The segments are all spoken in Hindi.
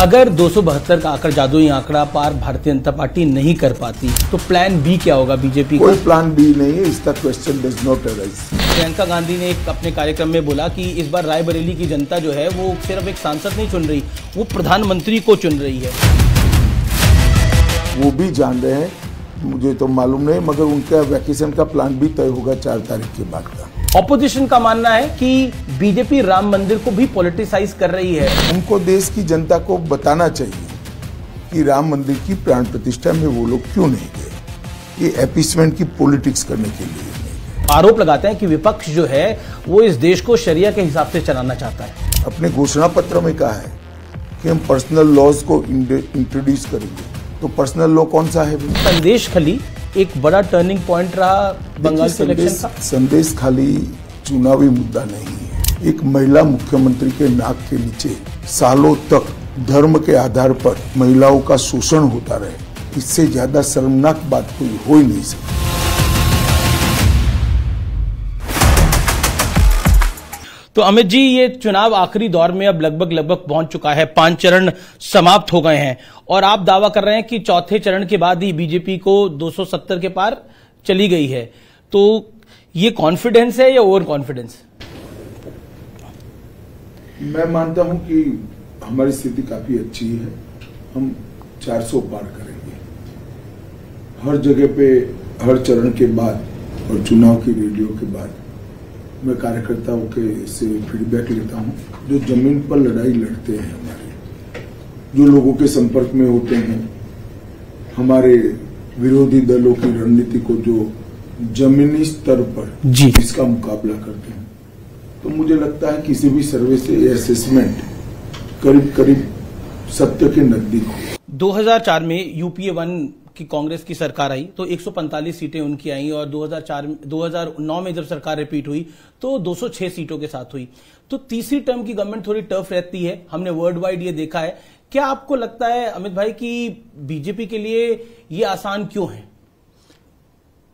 अगर 272 का आंकड़ा जादुई आंकड़ा पार भारतीय जनता पार्टी नहीं कर पाती तो प्लान बी क्या होगा बीजेपी का? कोई प्लान बी नहीं है, इसका question does not arise. Priyanka Gandhi ने अपने कार्यक्रम में बोला कि इस बार रायबरेली की जनता जो है वो सिर्फ एक सांसद नहीं चुन रही, वो प्रधानमंत्री को चुन रही है। वो भी जान रहे हैं, मुझे तो मालूम नहीं, मगर उनका वैकेशन का प्लान भी तय होगा 4 तारीख के बाद का। ऑपोजिशन का मानना है कि बीजेपी राम मंदिर को भी पॉलिटिसाइज कर रही है। उनको देश की जनता को बताना चाहिए कि राम मंदिर की प्राण प्रतिष्ठा में वो लोग क्यों नहीं गए। ये एपीसमेंट की पॉलिटिक्स करने के लिए नहीं। आरोप लगाते हैं कि विपक्ष जो है वो इस देश को शरिया के हिसाब से चलाना चाहता है। अपने घोषणा पत्र में कहा है कि हम पर्सनल लॉज को इंट्रोड्यूस करेंगे, तो पर्सनल लॉ कौन सा है? संदेश खाली एक बड़ा टर्निंग पॉइंट रहा बंगाल के इलेक्शन का। संदेश खाली चुनावी मुद्दा नहीं है। एक महिला मुख्यमंत्री के नाक के नीचे सालों तक धर्म के आधार पर महिलाओं का शोषण होता रहे, इससे ज्यादा शर्मनाक बात कोई हो ही नहीं सकती। तो अमित जी, ये चुनाव आखिरी दौर में अब लगभग पहुंच चुका है, 5 चरण समाप्त हो गए हैं और आप दावा कर रहे हैं कि चौथे चरण के बाद ही बीजेपी को 270 के पार चली गई है। तो ये कॉन्फिडेंस है या ओवर कॉन्फिडेंस? मैं मानता हूं कि हमारी स्थिति काफी अच्छी है, हम 400 पार करेंगे। हर जगह पे हर चरण के बाद और चुनाव की रैलियों के बाद मैं कार्यकर्ताओं के से फीडबैक लेता हूं, जो जमीन पर लड़ाई लड़ते हैं, हमारे जो लोगों के संपर्क में होते हैं, हमारे विरोधी दलों की रणनीति को जो जमीनी स्तर पर इसका मुकाबला करते हैं, तो मुझे लगता है किसी भी सर्वे से असेसमेंट करीब सत्य के नजदीक हो। 2004 में यूपीए 1 की कांग्रेस की सरकार आई तो 145 सीटें उनकी आई और 2009 में जब सरकार रिपीट हुई तो 206 सीटों के साथ हुई। तो तीसरी टर्म की गवर्नमेंट थोड़ी टफ रहती है, हमने वर्ल्ड वाइड ये देखा है। क्या आपको लगता है अमित भाई कि बीजेपी के लिए ये आसान क्यों है?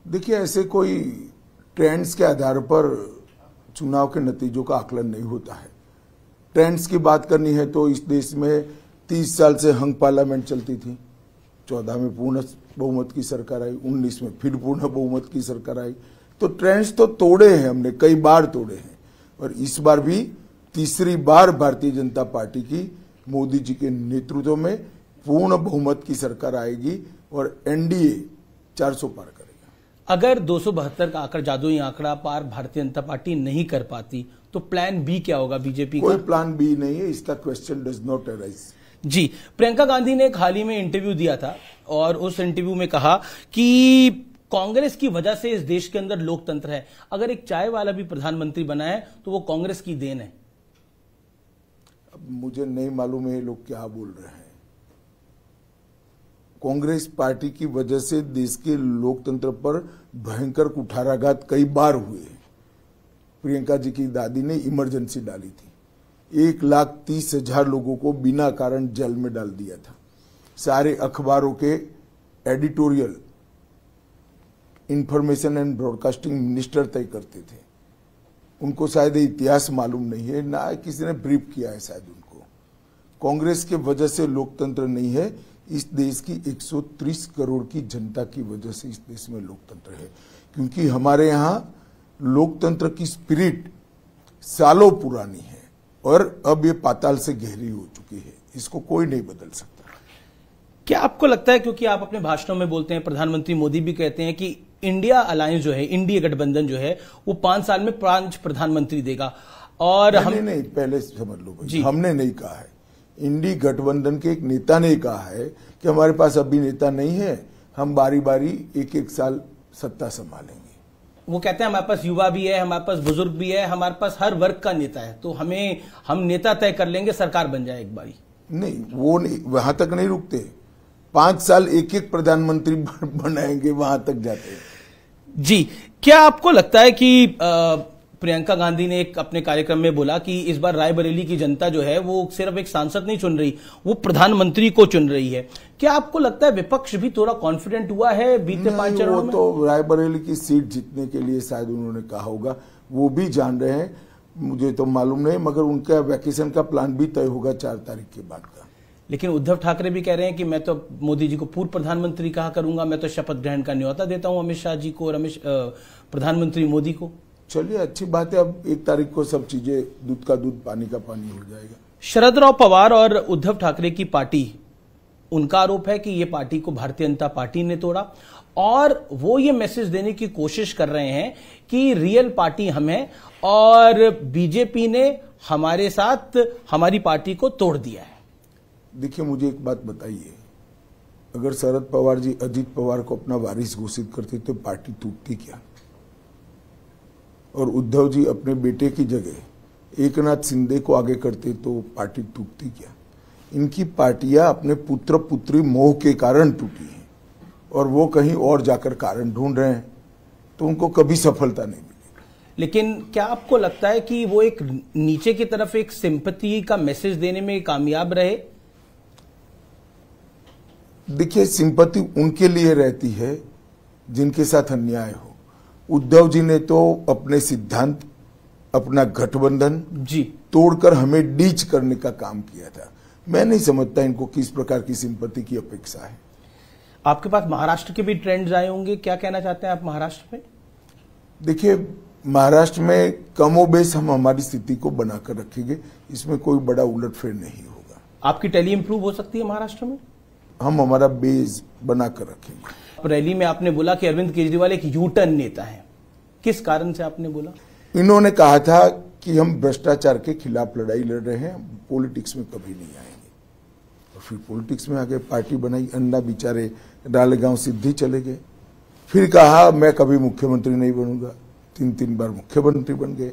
देखिए, ऐसे कोई ट्रेंड्स के आधार पर चुनाव के नतीजों का आकलन नहीं होता है। ट्रेंड्स की बात करनी है तो इस देश में 30 साल से हंग पार्लियामेंट चलती थी। 14 में पूर्ण बहुमत की सरकार आई, 19 में फिर पूर्ण बहुमत की सरकार आई। तो ट्रेंड्स तो तोड़े हैं हमने, कई बार तोड़े हैं, और इस बार भी तीसरी बार भारतीय जनता पार्टी की मोदी जी के नेतृत्व में पूर्ण बहुमत की सरकार आएगी और एनडीए 400 पार करेगा। अगर 272 का आंकड़ा जादुई आंकड़ा पार भारतीय जनता पार्टी नहीं कर पाती तो प्लान बी क्या होगा बीजेपी का? कोई प्लान बी नहीं है, इसका क्वेश्चन डज नॉट अराइज। जी, प्रियंका गांधी ने एक हाल ही में इंटरव्यू दिया था और उस इंटरव्यू में कहा कि कांग्रेस की वजह से इस देश के अंदर लोकतंत्र है। अगर एक चाय वाला भी प्रधानमंत्री बना है तो वो कांग्रेस की देन है। अब मुझे नहीं मालूम है ये लोग क्या बोल रहे हैं। कांग्रेस पार्टी की वजह से देश के लोकतंत्र पर भयंकर कुठाराघात कई बार हुए। प्रियंका जी की दादी ने इमरजेंसी डाली थी, 1,30,000 लोगों को बिना कारण जेल में डाल दिया था। सारे अखबारों के editorial information and broadcasting minister तय करते थे। उनको शायद इतिहास मालूम नहीं है, ना किसी ने ब्रीफ किया है शायद उनको। कांग्रेस के वजह से लोकतंत्र नहीं है, इस देश की 130 करोड़ की जनता की वजह से इस देश में लोकतंत्र है। क्योंकि हमारे यहाँ लोकतंत्र की स्पिरिट सालों पुरानी है और अब ये पाताल से गहरी हो चुकी है, इसको कोई नहीं बदल सकता। क्या आपको लगता है, क्योंकि आप अपने भाषणों में बोलते हैं, प्रधानमंत्री मोदी भी कहते हैं कि इंडिया अलायंस जो है, इंडिया गठबंधन जो है वो 5 साल में 5 प्रधानमंत्री देगा, और नहीं, पहले समझ लो भाई, हमने नहीं कहा है। इंडी गठबंधन के एक नेता ने कहा है कि हमारे पास अभी नेता नहीं है, हम बारी बारी एक साल सत्ता संभालेंगे। वो कहते हैं हमारे पास युवा भी है, हमारे पास बुजुर्ग भी है, हमारे पास हर वर्ग का नेता है, तो हम नेता तय कर लेंगे, सरकार बन जाए एक बारी। नहीं, वो नहीं, वहां तक नहीं रुकते। 5 साल एक प्रधानमंत्री बनाएंगे, वहां तक जाते हैं। जी, क्या आपको लगता है कि प्रियंका गांधी ने अपने कार्यक्रम में बोला कि इस बार रायबरेली की जनता जो है वो सिर्फ एक सांसद नहीं चुन रही, वो प्रधानमंत्री को चुन रही है। क्या आपको लगता है विपक्ष भी थोड़ा कॉन्फिडेंट हुआ है बीते 5 चरणों में? तो रायबरेली की सीट जीतने के लिए शायद उन्होंने कहा होगा, वो भी जान रहे हैं, मुझे तो मालूम नहीं, मगर उनका वैकेशन का प्लान भी तय होगा 4 तारीख के बाद का। लेकिन उद्धव ठाकरे भी कह रहे हैं कि मैं तो मोदी जी को पूर्व प्रधानमंत्री कहा करूंगा, मैं तो शपथ ग्रहण का न्योता देता हूं अमित शाह जी को और प्रधानमंत्री मोदी को। चलिए, अच्छी बात है। अब 1 तारीख को सब चीजें दूध का दूध पानी का पानी हो जाएगा। शरद राव पवार और उद्धव ठाकरे की पार्टी, उनका आरोप है कि ये पार्टी को भारतीय जनता पार्टी ने तोड़ा और वो ये मैसेज देने की कोशिश कर रहे हैं कि रियल पार्टी हम हैं और बीजेपी ने हमारे साथ हमारी पार्टी को तोड़ दिया है। देखिए, मुझे एक बात बताइए, अगर शरद पवार जी अजीत पवार को अपना वारिस घोषित करते तो पार्टी टूटती क्या? और उद्धव जी अपने बेटे की जगह एकनाथ शिंदे को आगे करते तो पार्टी टूटती क्या? इनकी पार्टियां अपने पुत्र पुत्री मोह के कारण टूटी हैं और वो कहीं और जाकर कारण ढूंढ रहे हैं, तो उनको कभी सफलता नहीं मिलेगी। लेकिन क्या आपको लगता है कि वो एक नीचे की तरफ एक सिंपैथी का मैसेज देने में कामयाब रहे? देखिए, सिंपैथी उनके लिए रहती है जिनके साथ अन्याय हो। उद्धव जी ने तो अपने सिद्धांत, अपना गठबंधन जी तोड़कर हमें डीच करने का काम किया था। मैं नहीं समझता इनको किस प्रकार की सिंपैथी की अपेक्षा है। आपके पास महाराष्ट्र के भी ट्रेंड्स आए होंगे, क्या कहना चाहते हैं आप महाराष्ट्र में? देखिए, महाराष्ट्र में कमोबेश हम हमारी स्थिति को बनाकर रखेंगे, इसमें कोई बड़ा उलटफेर नहीं होगा। आपकी टैली इंप्रूव हो सकती है महाराष्ट्र में? हम हमारा बेस बनाकर रखेंगे। रैली में आपने बोला कि अरविंद केजरीवाल एक यू टर्न नेता है, किस कारण से आपने बोला? इन्होंने कहा था कि हम भ्रष्टाचार के खिलाफ लड़ाई लड़ रहे हैं, पॉलिटिक्स में कभी नहीं आएंगे। और फिर पॉलिटिक्स में आगे पार्टी बनाई, अन्ना बेचारे डालेगांव सिद्धि चले गए। फिर कहा मैं कभी मुख्यमंत्री नहीं बनूंगा, 3 बार मुख्यमंत्री बन गए।